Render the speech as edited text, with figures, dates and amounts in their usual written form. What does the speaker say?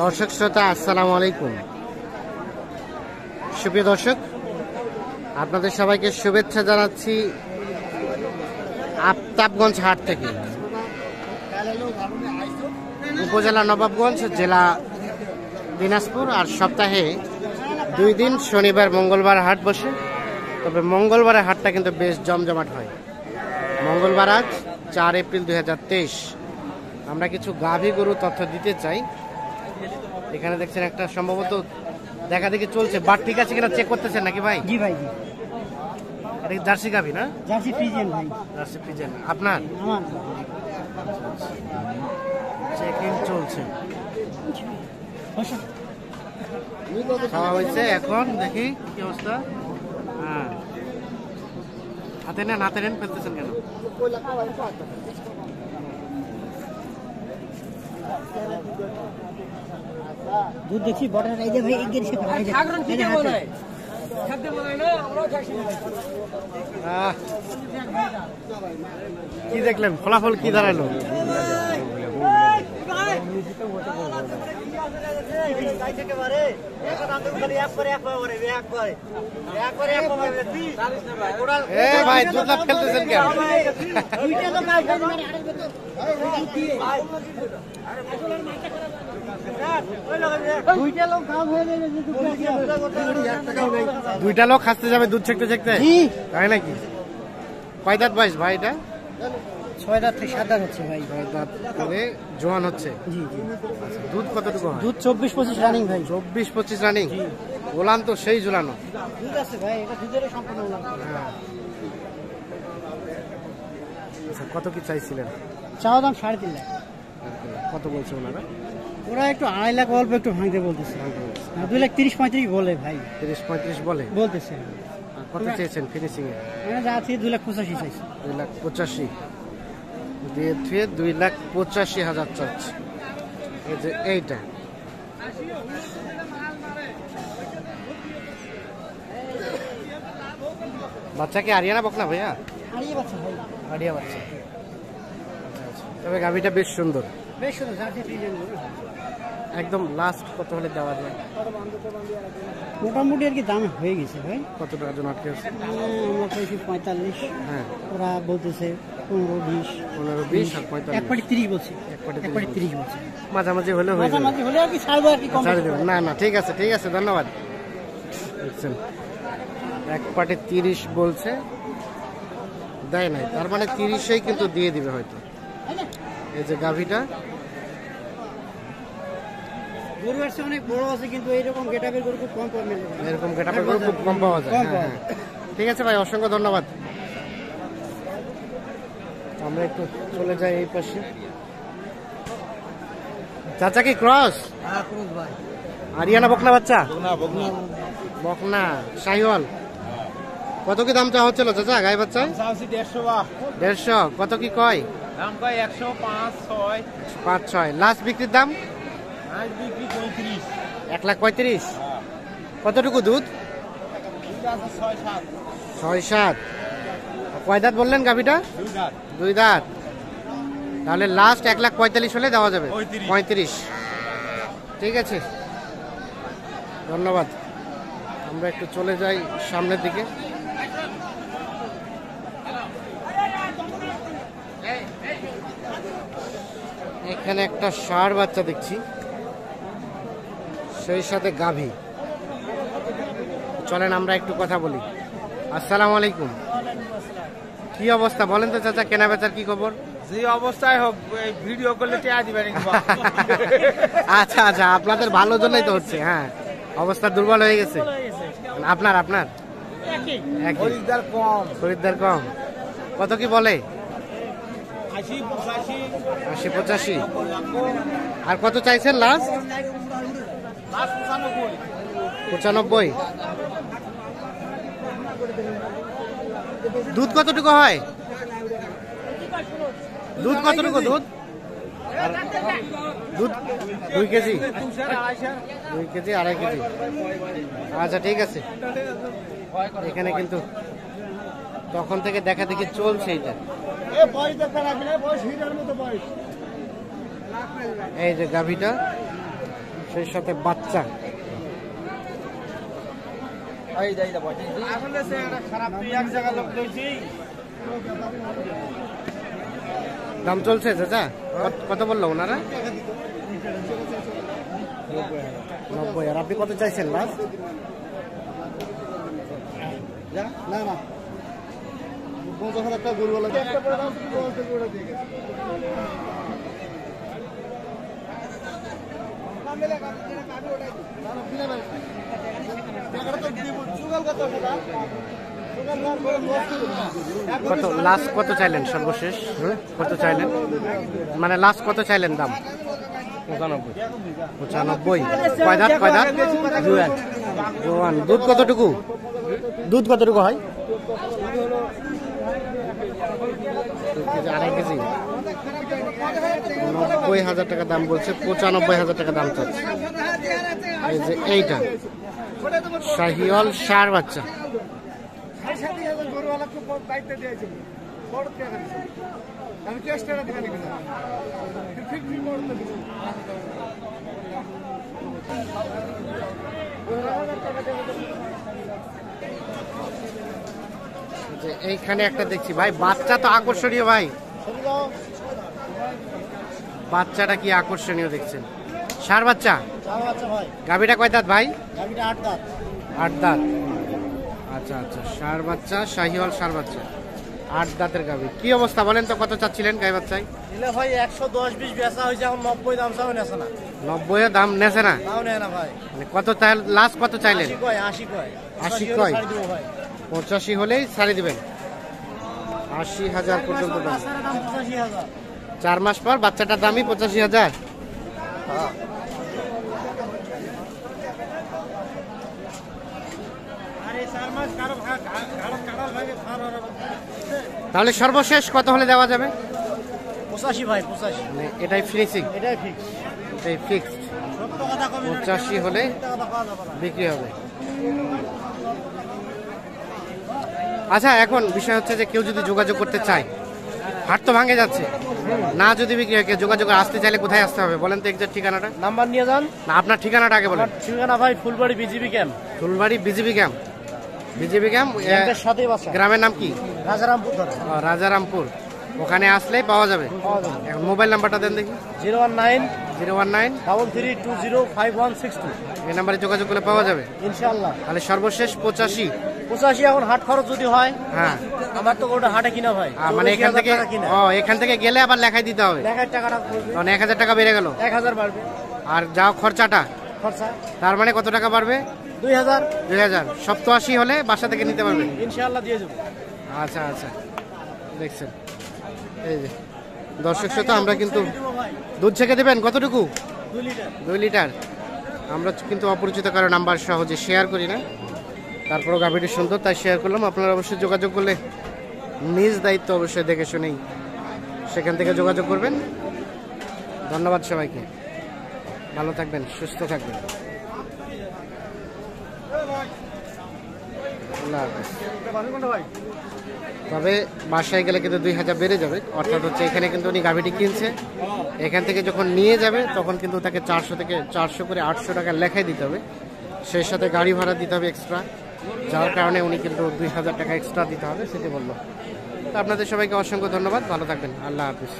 দর্শক শ্রোতা আসসালামু আলাইকুম। সুপ্রিয় দর্শক, আপনাদের সবাইকে শুভেচ্ছা জানাচ্ছি আফতাবগঞ্জ হাট থেকে। উপজেলা নবাবগঞ্জ, জেলা দিনাজপুর। আর সপ্তাহে 2 দিন শনিবার মঙ্গলবার হাট বসে। তবে মঙ্গলবারের হাটটা কিন্তু বেশ জমজমাট হয়। মঙ্গলবার আজ 4 এপ্রিল 2023। আমরা কিছু গাভী গরু তথ্য দিতে চাই। এখানে দেখছেন একটা সম্ভবত দেখা দেখি চলছে। বাট ঠিক আছে কিনা চেক করতেছেন নাকি ভাই? জি ভাই, জি। এটা কি জার্সি গাভী না? জার্সি ফ্রিজিয়ান ভাই। জার্সি ফ্রিজিয়ান আপনার? আমার। চেকিং চলছে, খাওয়া হয়েছে। এখন দেখি কি অবস্থা। হ্যাঁ, হাতে নেন ফেলতেছেন কেন? দুধ দেখছি বর্ডার এই যে ভাই এই গেছে ভাই। কি দেখলেন, ফলাফল কি দাঁড়ালো? ভাই দুধ ফেলতেছেন কেন? দুইটা লোক খাসতে যাবে দুধ ছেকতে ছেকতে, তাই নাকি? কয় দাঁত বয়স ভাই এটা? 6 দাঁত থেকে 7 দাঁত হচ্ছে ভাই। 6 দাঁত করে জোয়ান হচ্ছে। জি জি। আচ্ছা, দুধ কতটুকু হয়? দুধ 24-25 রানিং ভাই। 24-25 রানিং। গোলান তো সেই ঝুলানো দুধ আছে ভাই, এটা দুধের সম্পূর্ণ গোলান। হ্যাঁ। আচ্ছা, কত কি চাইছিলেন? চাওয়া দাম 3.5 লাখ। কত বলছে ওনারা? ওরা একটু 2.5 লাখ অল্প একটু ভাঙতে বলতেছে। 2,30,35 বলে ভাই। 30-35 বলে বলতেছে। কত চেয়েছেন ফিনিশিং এ? মানে যা আছে 2,85,000 চাইছে। 2,85,000 দিয়ে 2,85,000 চাচ্ছে। এই যে এইটা বাচ্চা কি আরিয়ানা বকনা ভাইয়া? আরিয়া বাচ্চা ভাই। আরিয়া বাচ্চা। তবে গাভীটা বেশ সুন্দর, বেশ সুন্দর জার্সি ফ্রিজিয়ান। একদম লাস্ট কত হলে দেওয়া যায়? মোটামুটি আর কি দাম হয়ে গেছে ভাই। কত টাকা জন আটকে আছে? আমরা পেয়েছি 45। হ্যাঁ, ওরা বলতেছে 15-20। 15-20 আর 45। 1.30 বলছে। 1.30 বলছে। মাঝামাঝি হলে হয়ে যাবে। মাঝামাঝি হলে আর কি ছাড়বো আর কি কম। ছাড়ে দেবেন? না ঠিক আছে ধন্যবাদ। দেখছেন 1.30 বলছে, দেয় নাই, তার মানে 30-এই কিন্তু দিয়ে দিবে হয়তো। এই যে গাভীটা গরু আছে অনেক বড় আছে, কিন্তু এইরকম গেটাপের গরু খুব কম পাওয়া যায়। এরকম গেটাপের গরু খুব কম পাওয়া যায়। হ্যাঁ, ঠিক আছে ভাই, অসংখ্য ধন্যবাদ। আমরা একটু চলে যাই এই পাশে। চাচা কি ক্রস? আরিয়ানা বকনা বাচ্চা? বকনা শাহিওয়াল। কত কি দাম চাওয়া হচ্ছিল চাচা গাই বাচ্চা? 150। কত কি কয়? 105-6 লাস্ট বিক্রির দাম? 1,35,000। কতটুকু দুধ? 6-7। কয় দাঁত বললেন গাভীটা? 2 দাঁত। তাহলে লাস্ট 1,45,000 হলে দেওয়া যাবে। 35। ঠিক আছে, ধন্যবাদ। আমরা একটু চলে যাই সামনের দিকে। এখানে একটা ষাঁড় বাচ্চা দেখছি, সেই সাথে গাভী। চলেন আমরা একটু কথা বলি। আসসালামু আলাইকুম। কি অবস্থা বলেন তো চাচা, কেনা বেচার কি খবর? যে অবস্থায় হোক ভিডিও করলে টিয়া দিবেন। আচ্ছা, আপনাদের ভালোর জন্যই তো হচ্ছে। হ্যাঁ, অবস্থা দুর্বল হয়ে গেছে। আপনার খরিদ্দার কম। কত কি বলে? 80-85। আর কত চাইছেন লাস্ট? 95। দুধ কতটুকু হয়? দুধ 2 কেজি 2 কেজি 2.5 কেজি। আচ্ছা ঠিক আছে। এখানে কিন্তু তখন থেকে দেখা দেখি চলছে এটা। এই যে গাভীটা সেই সাথে বাচ্চা। আসলে সে একটা খারাপ তুই এক জায়গা লোক লইছি দাম চলছে চাচা? কত বললো ওনারা? 90। আর আপনি কত চাইছেন লাস্ট? না না 50,000 টাকা গরু বলা কত লাস্ট কত চাইলেন সর্বশেষ? কত চাইলেন মানে লাস্ট কত চাইলেন দাম? 95। কয় দাঁত কয় দাঁত? জোয়ান। দুধ কতটুকু? দুধ কতটুকু হয়? 2.5 কেজি। 90,000 টাকা দাম বলছে, 95,000 টাকা দাম চাচ্ছে। এই যে এইটা শাহিওয়াল ষাঁড় বাচ্চা। এইখানে একটা দেখছি ভাই, বাচ্চা তো আকর্ষণীয় ভাই। বাচ্চাটা কি আকর্ষণীয় দেখছেন? ষাঁড় বাচ্চা। গাভীটা কয় দাঁত ভাই? 8 দাঁত। আচ্ছা আচ্ছা, ষাঁড় বাচ্চা, শাহিওয়াল ষাঁড় বাচ্চা, 8 দাঁতের গাভী। কি অবস্থা বলেন তো, কত চাচ্ছিলেন গাই বাচ্চায়? ভাই 110-20 বেচা হয়েছে, এখন 90 দাম চাও নেছে না। 90 দাম নেছে না? তাও নেয় না ভাই। কত লাস্ট কত চাইলেন? 80 কয়। 80 কয়? 85 হলেই ছাড়ি দিবেন। 80,000 পর্যন্ত দাম। 4 মাস পর বাচ্চাটার দামই 85,000। তাহলে সর্বশেষ কত হলে দেওয়া যাবে? 85 ভাই, 85। মানে এটাই ফিনিশিং? এটাই ফিক্স। এটাই ফিক্সড। 85 হলে বিক্রি হবে। আচ্ছা, এখন বিষয় হচ্ছে যে কেউ যদি যোগাযোগ করতে চায়, হাট তো ভাঙে যাচ্ছে, না যদি বিক্রি হয়, কেউ যোগাযোগ আসতে চাইলে কোথায় আসতে হবে বলেন তো এক্সাক্ট ঠিকানাটা? নাম্বার নিয়ে যান না, আপনার ঠিকানাটা আগে বলেন। ঠিকানা ভাই Phulbari BGB camp. Phulbari BGB camp. BGB camp এর সাথেই বাসা। গ্রামের নাম কি? রাজারামপুর। রাজারামপুর। ওখানে আসলেই পাওয়া যাবে। এখন মোবাইল নাম্বারটা দেন দেখি। 019 019 33205162। এই নাম্বারে যোগাযোগ করলে পাওয়া যাবে ইনশাআল্লাহ। তাহলে সর্বশেষ 85। এখন হাট খরচ যদি হয়, হ্যাঁ, আমার তো ওটা হাটে কিনা ভাই। মানে এখান থেকে এখান থেকে গেলে আবার লেখাই দিতে হবে। লেখার টাকাটা পড়বে, কারণ 1000 টাকা বেড়ে গেল। 1000 বাড়বে। আর যাও খরচাটা, খরচা তার মানে কত টাকা বাড়বে? 2000। 2000। 87 হলে বাসা থেকে নিতে পারবে ইনশাআল্লাহ দিয়ে দেবো। আচ্ছা আচ্ছা, দেখছেন এই যে দর্শক শ্রোতা, আমরা কিন্তু দুধ ছেঁকে দেবেন কতটুকু? 2 লিটার। 2 লিটার। আমরা কিন্তু অপরিচিত কারো নাম্বার সহজে শেয়ার করি না, তারপরও গাভীটি সুন্দর তাই শেয়ার করলাম। আপনারা অবশ্যই যোগাযোগ করলে নিজ দায়িত্ব অবশ্যই দেখে শুনেই সেখান থেকে যোগাযোগ করবেন। ধন্যবাদ সবাইকে, ভালো থাকবেন, সুস্থ থাকবেন, আল্লাহ হাফেজ। তবে বাসায় গেলে কিন্তু 2000 বেড়ে যাবে, অর্থাৎ হচ্ছে এখানে কিন্তু উনি গাভীটি কিনছে, এখান থেকে যখন নিয়ে যাবে তখন কিন্তু তাকে 400 থেকে 400 করে 800 টাকা লেখায় দিতে হবে, সেই সাথে গাড়ি ভাড়া দিতে হবে এক্সট্রা, যার কারণে উনি কিন্তু 2000 টাকা এক্সট্রা দিতে হবে, সেটি বললো। তো আপনাদের সবাইকে অসংখ্য ধন্যবাদ, ভালো থাকবেন, আল্লাহ হাফিজ।